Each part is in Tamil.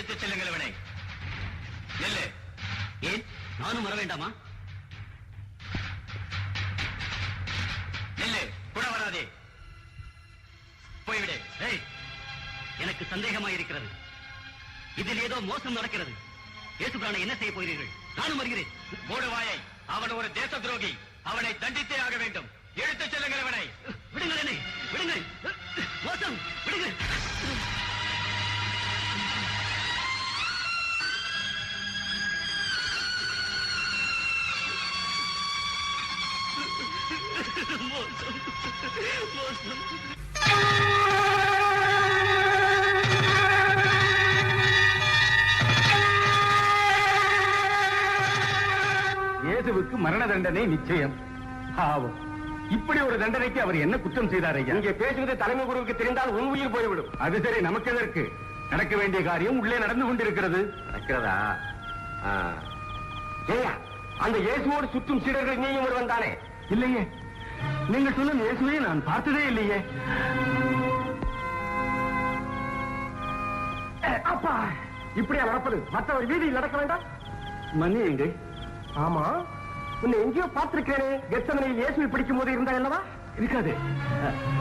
எடுத்துச் செல்லுங்கள் அவனை. நெல்லு. ஏன் நானும் வர வேண்டாமா? நெல்லு கூட வராதே. போய்விடு. எனக்கு சந்தேகமாயிருக்கிறது. இதில் ஏதோ மோசம் நடக்கிறது. இயேசுபிரானை என்ன செய்ய போகிறீர்கள்? நானும் வருகிறேன். மூடுவாயை. அவன் ஒரு தேச துரோகி. அவனை தண்டித்தே ஆக வேண்டும். எடுத்துச் செல்லுங்கள் அவனை. விடுங்கள் என்னை, விடுங்கள். மோசம், விடுங்கள். மோசம், மோசம். இயேசுவுக்கு மரண தண்டனை நிச்சயம். ஆவும். இப்படி ஒரு தண்டனைக்கு அவர் என்ன குற்றம் செய்தார் ஐயா? இங்கே பேசுவது தலைமை குருவுக்கு தெரிந்தால் உன் உயிர் போய்விடும். அது சரி, நமக்கு எதற்கு? நடக்க வேண்டிய காரியம் உள்ளே நடந்து கொண்டிருக்கிறது. நடக்கிறதா? ஏயா, அந்த இயேசுவோடு சுற்றும் சீடர்கள் நீயும் ஒருவன் தானே? இல்லையே, நீங்கள் சொல்லும் இயேசுவை நான் பார்த்ததே இல்லையே. அப்பா, இப்படியா நடப்பது? மற்றவர் வீதியில் நடக்க வேண்டாம். மன்னியுங்கள். ஆமா, உன்னை எங்கேயோ பார்த்திருக்கேனே. கெத்சமனையில் இயேசுவை பிடிக்கும் போது இருந்தா அல்லவா? இருக்காது.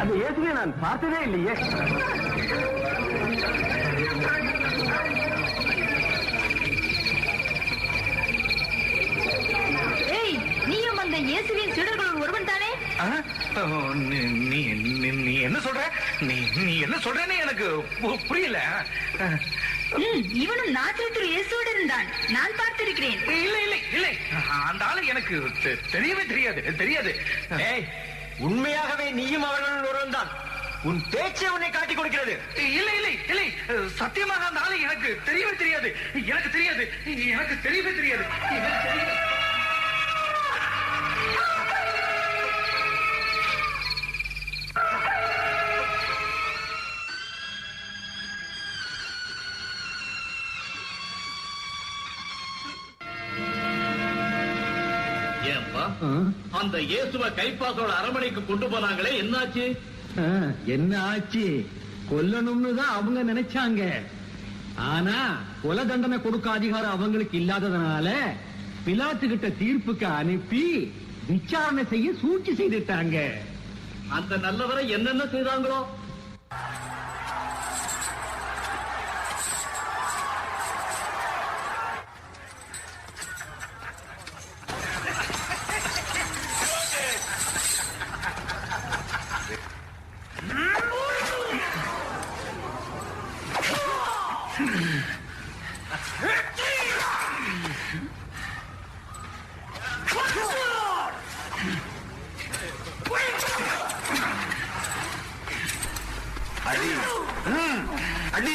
அந்த இயேசுவை நான் பார்த்ததே இல்லையே. நீயும் அந்த இயேசுவின் சீடர்கள் ஒருவன் தானே? நீ என்ன சொல்ற? நீ என்ன சொல்றேன்னு எனக்கு புரியல. இவனும் நாசரேத்து இயேசுவோடு இருந்தான். நான் பார்த்திருக்கிறேன். இல்லை இல்லை இல்லை, அந்த ஆளு எனக்கு தெரியவே தெரியாது. உண்மையாகவே நீயும் அவர்கள் ஒருவன் தான். உன் பேச்சை உன்னை காட்டிக் கொடுக்கிறது. இல்லை இல்லை இல்லை, சத்தியமாக அந்த ஆளு எனக்கு தெரியவே தெரியாது. எனக்கு தெரியவே தெரியாது. அந்த இயேசுவை கைப்பாசோட அரமனைக்கு கொண்டு போனாங்களே, என்னாச்சு? என்ன ஆச்சு? கொல்லணும்னு தான் அவங்க நினைச்சாங்க. ஆனா கொலை தண்டனை கொடுக்க அதிகாரம் அவங்களுக்கு இல்லாததுனால பிலாத்து கிட்ட தீர்ப்புக்கு அனுப்பி விசாரணை செய்ய சூழ்ச்சி செய்துட்டாங்க. அந்த நல்லவரை என்னென்ன செய்தாங்களோ? அடி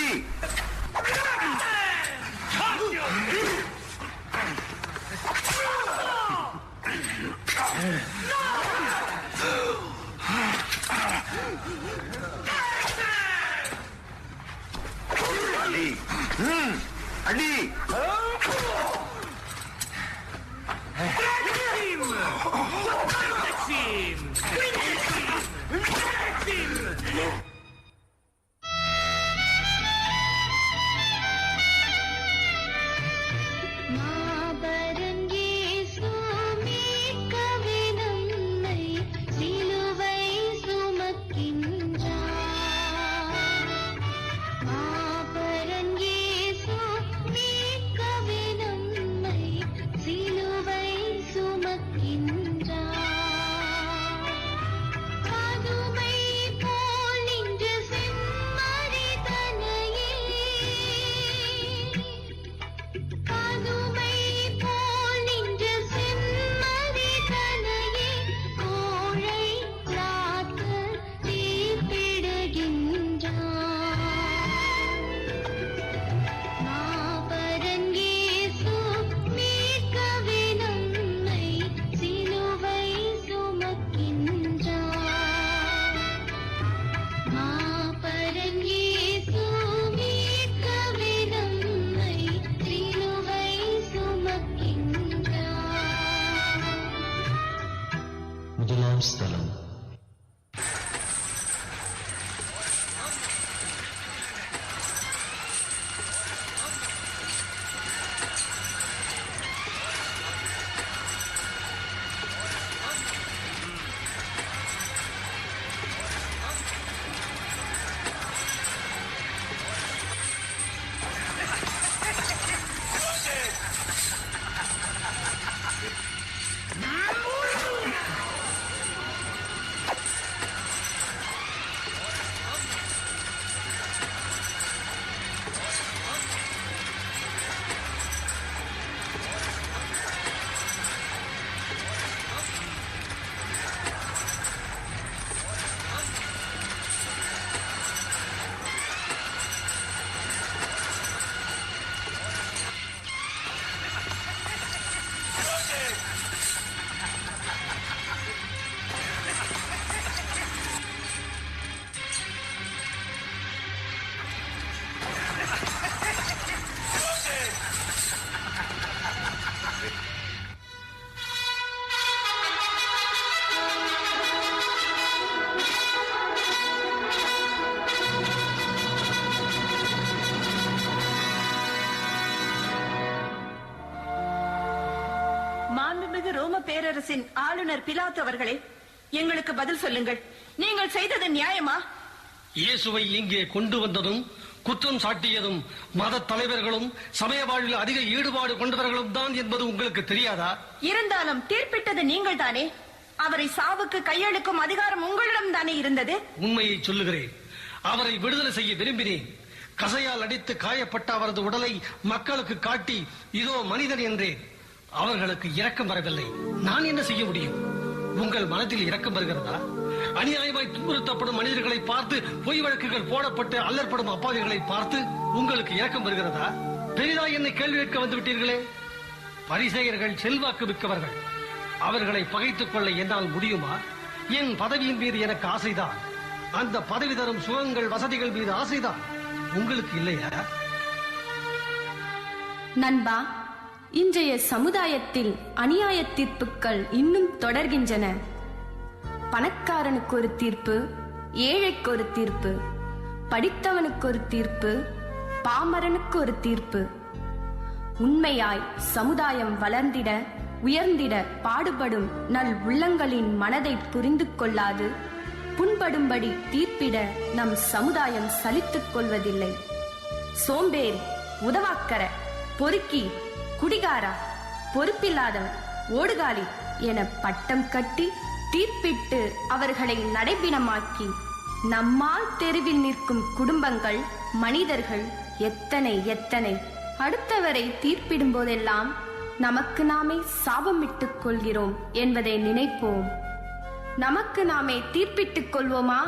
அடி மாபரன் இயேசு மீட்க ரோம பேரரசின் ஆளுநர் பிலாத்து அவர்களே, எங்களுக்கு பதில் சொல்லுங்கள். நீங்கள் செய்தது நியாயமா? இயேசுவை இங்கே கொண்டு வந்ததும் குற்றம் சாட்டியதும் மத தலைவர்களும் சமய வாழ்வில் அதிக ஈடுபாடு கொண்டவர்களும் தான் என்பது உங்களுக்கு தெரியாதா? இருந்தாலும் தீர்ப்பிட்டது நீங்கள் தானே. அவரை சாவுக்கு கையெழுக்கும் அதிகாரம் உங்களிடம் தானே இருந்தது. உண்மையை சொல்லுகிறேன், அவரை விடுதலை செய்ய விரும்பினேன். கசையால் அடித்து காயப்பட்ட அவரது உடலை மக்களுக்கு காட்டி இதோ மனிதன் என்றேன். அவர்களுக்கு இரக்கம் வரவில்லை. நான் என்ன செய்ய முடியும்? உங்கள் மனத்தில் இரக்கம் வருகிறதா? அநியாயமாய் துன்புறுத்தப்படும் மனிதர்களை பார்த்து, பொய் வழக்குகள் போடப்பட்டு அல்லற்படும் அப்பாவிகளை பார்த்து உங்களுக்கு இரக்கம் வருகிறதா? பெரிதா என்னை கேள்வி கேட்க வந்து விட்டீர்களே. பரிசேயர்கள் செல்வாக்கு மிக்கவர்கள். அவர்களை பகைத்துக் கொள்ள என்னால் முடியுமா? என் பதவியின் மீது எனக்கு ஆசைதான். அந்த பதவி தரும் சுகங்கள் வசதிகள் மீது ஆசைதான். உங்களுக்கு இல்லையா? நண்பா, இன்றைய சமுதாயத்தில் அநியாய தீர்ப்புகள் இன்னும் தொடர்கின்றன. பணக்காரனுக்கு ஒரு தீர்ப்பு, ஏழைக்கு ஒரு தீர்ப்பு, படித்தவனுக்கு ஒரு தீர்ப்பு, பாமரனுக்கு ஒரு தீர்ப்பு. உண்மையாய் சமுதாயம் வளர்ந்திட உயர்ந்திட பாடுபடும் நல் உள்ளங்களின் மனதை புரிந்து கொள்ளாது புண்படும்படி தீர்ப்பிட நம் சமுதாயம் சலித்துக் கொள்வதில்லை. சோம்பேறி, உதவாக்கர, பொறுக்கி, குடிகாரா, பொறுப்பில்லாதவன், ஓடுகாலி என பட்டம் கட்டி தீர்ப்பிட்டு அவர்களை நடைபிணமாக்கி நம்மால் தெருவில் நிற்கும் குடும்பங்கள், மனிதர்கள் எத்தனை எத்தனை. அடுத்தவரை தீர்ப்பிடும் போதெல்லாம் நமக்கு நாமே சாபமிட்டுக் கொள்கிறோம் என்பதை நினைப்போம். நமக்கு நாமே தீர்ப்பிட்டுக் கொள்வோமா?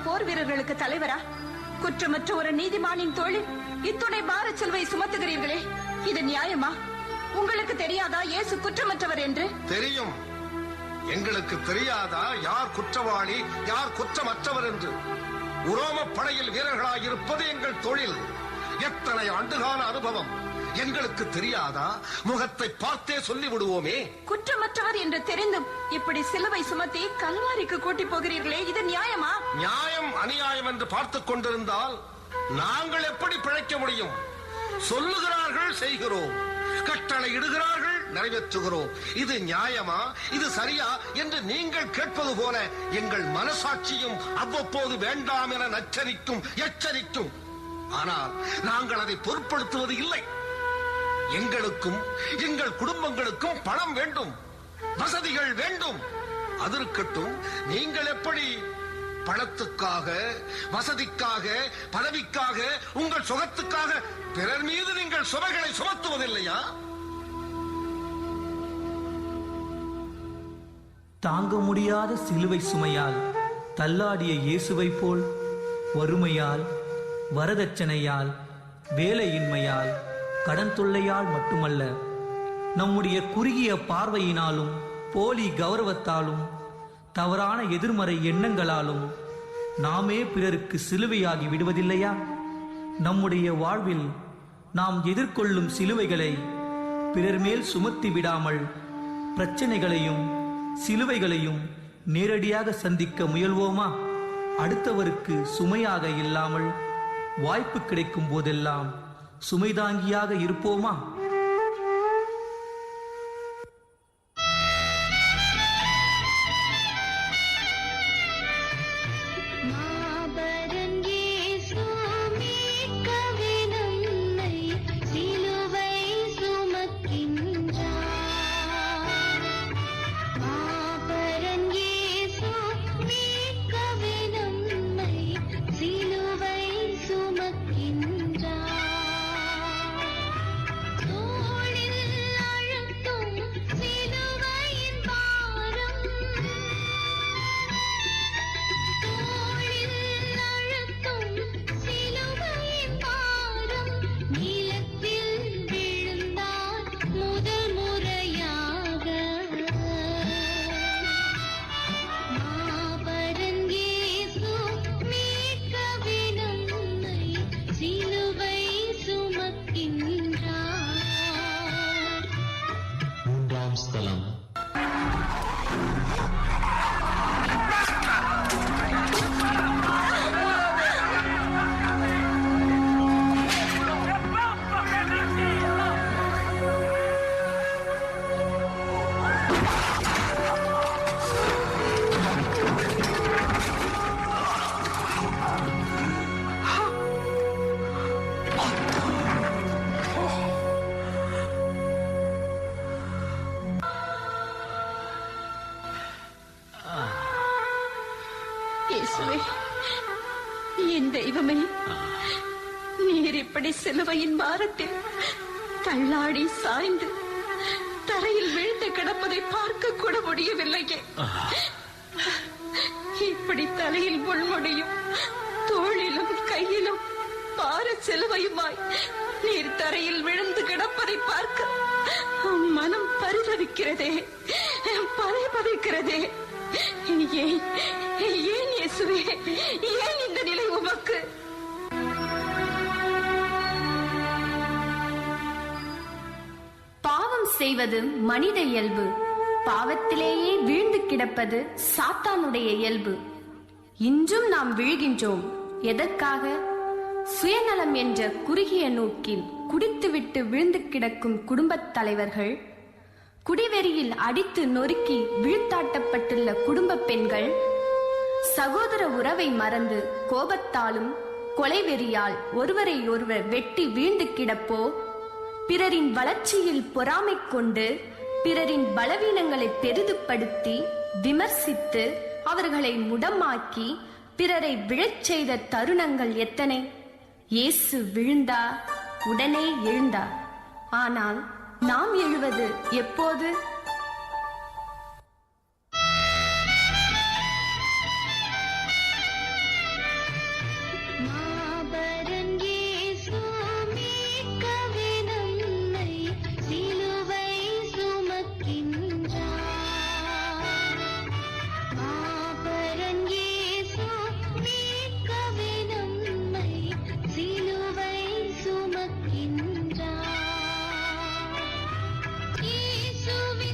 போர் வீரர்களுக்கு தலைவரா? குற்றமற்ற ஒரு நீதிமானின் தோளில் இத்துணை பாரச் சிலுவை சுமத்துகிறீர்களே, இது நியாயமா? உங்களுக்கு தெரியாதா இயேசு குற்றமற்றவர் என்று? தெரியும். எங்களுக்கு தெரியாதா யார் குற்றவாளி யார் குற்றமற்றவர் என்று? உரோம படையில் வீரர்களாயிருப்பது எங்கள் தொழில். எத்தனை ஆண்டுகால அனுபவம் எங்களுக்கு தெரியாதா? முகத்தை பார்த்தே சொல்லி விடுவோமே. குற்றமற்றவர் என்று தெரிந்தும் இப்படி சிலுவை சுமத்தி கல்வாரிக்கு கூட்டி போகிறீர்களே, இது நியாயமா? நியாயம் அநியாயம் என்று பார்த்துக் கொண்டிருந்தால் நாங்கள் எப்படி பிழைக்க முடியும்? சொல்லுகிறார்கள் செய்கிறோம், கட்டளை இடுகிறார்கள் நிறைவேற்றுகிறோம். இது நியாயமா, இது சரியா என்று நீங்கள் கேட்பது போல எங்கள் மனசாட்சியும் அவ்வப்போது வேண்டாம் என நச்சரிக்கும் எச்சரிக்கும். ஆனால் நாங்கள் அதை பொருட்படுத்துவது இல்லை. எங்களுக்கும் எங்கள் குடும்பங்களுக்கும் பணம் வேண்டும், வசதிகள் வேண்டும். அது இருக்கட்டும், நீங்கள் எப்படி பணத்துக்காக, வசதிக்காக, பதவிக்காக, உங்கள் சுகத்துக்காக பிறர் மீது நீங்கள் சுமைகளை சுமத்துவதில்லையா? தாங்க முடியாத சிலுவை சுமையால் தள்ளாடிய இயேசுவை போல் வறுமையால், வரதட்சணையால், வேலையின்மையால், கடன் தொல்லையால் மட்டுமல்ல, நம்முடைய குறுகிய பார்வையினாலும், போலி கௌரவத்தாலும், தவறான எதிர்மறை எண்ணங்களாலும் நாமே பிறருக்கு சிலுவையாகி விடுவதில்லையா? நம்முடைய வாழ்வில் நாம் எதிர்கொள்ளும் சிலுவைகளை பிறர் மேல் சுமத்தி விடாமல் பிரச்சனைகளையும் சிலுவைகளையும் நேரடியாக சந்திக்க முயல்வோமா? அடுத்தவருக்கு சுமையாக இல்லாமல் வாய்ப்பு கிடைக்கும் போதெல்லாம் சுமைதாங்கியாக இருப்போமா? இயேசுவே, என் தெய்வமே, நீர் இப்படி சிலுவையின் பாரத்தில் தள்ளாடி சாய்ந்து தரையில் விழுந்து கிடப்பதை பார்க்க கூட முடியவில்லையே. இப்படி தலையில் முள்முடியும், தோளிலும் கையிலும் பார சிலுவையுமாய் நீர் தரையில் விழுந்து கிடப்பதை பார்க்க மனம் பரிதவிக்கிறதே, பதைக்கிறதே. ஏன் இயேசுவே, ஏன் இந்த நிலை உமக்கு? பாவம் செய்வது மனித இயல்பு, பாவத்திலேயே வீழ்ந்து கிடப்பது சாத்தானுடைய இயல்பு. இன்றும் நாம் வீழ்கின்றோம். எதற்காக? சுயநலம் என்ற குறுகிய நோக்கில் குடித்துவிட்டு விழுந்து கிடக்கும் குடும்பத் தலைவர்கள், குடிவெறியில் அடித்து நொறுக்கி வீழ்த்தாட்டப்பட்டுள்ள குடும்ப பெண்கள், சகோதர உறவை மறந்து கோபத்தாலும் கொலைவெறியால் ஒருவரை ஒருவர் வெட்டி வீழ்ந்து கிடப்போ, பிறரின் வளர்ச்சியில் பொறாமை கொண்டு பிறரின் பலவீனங்களை பெரிதுபடுத்தி விமர்சித்து அவர்களை முடமாக்கி பிறரை விழச் செய்த தருணங்கள் எத்தனை! இயேசு விழுந்தார், உடனே எழுந்தார். ஆனால் நாம் எழுவது எப்போது? இயேசுவே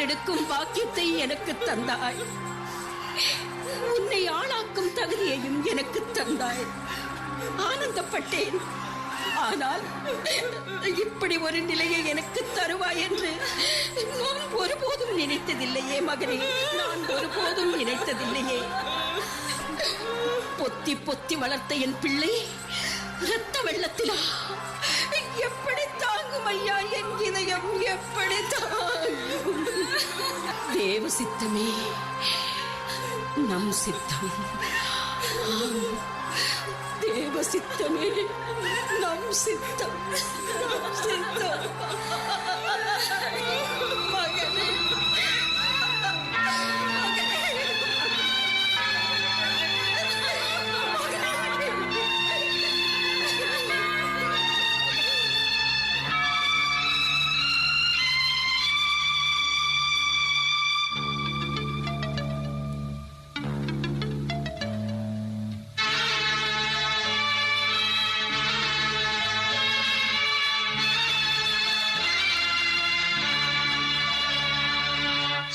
எடுக்கும் பாக்கியத்தை எனக்கு தந்தாய். உன்னை ஆளாக்கும் தகுதியையும் எனக்கு தந்தாய். ஆனந்தப்பட்டேன். ஆனால் இப்படி ஒரு நிலையை எனக்கு தருவாய் என்று நான் ஒருபோதும் நினைத்ததில்லையே மகனே, நான் ஒருபோதும் நினைத்ததில்லையே. பொத்தி பொத்தி வளர்த்த என் பிள்ளை இரத்த வெள்ளத்திலா எப்படி தாங்கும் ஐயா என் இதயம், எப்படி தாங்கும்? தேவ சித்தமே நம் சித்தம், தேவ சித்தமே நம் சித்தம், நம் சித்தம். மகனே,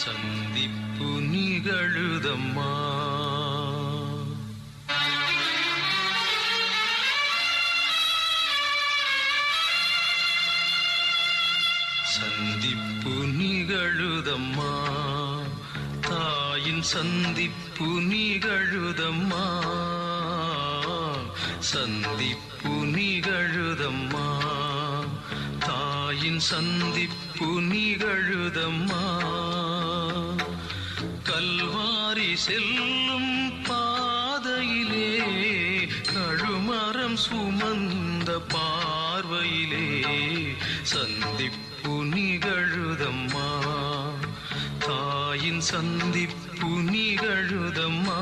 சந்திப்பு நிகழுதம்மா, சந்திப்பு நிகழுதம்மா, தாயின் சந்திப்பு நிகழுதம்மா, சந்திப்பு நிகழுதம்மா, தாயின் சந்திப்பு நிகழுதம்மா. கல்வாரி செல்லும் பாதையிலே கழுமரம் சுமந்த பார்வையிலே சந்திப்பு நிகழுதம்மா, தாயின் சந்திப்பு நிகழுதம்மா,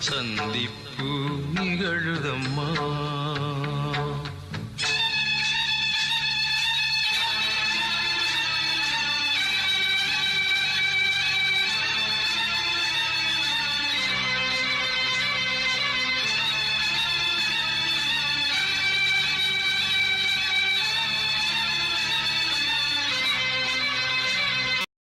சந்திப்பு நிகழுதம்மா.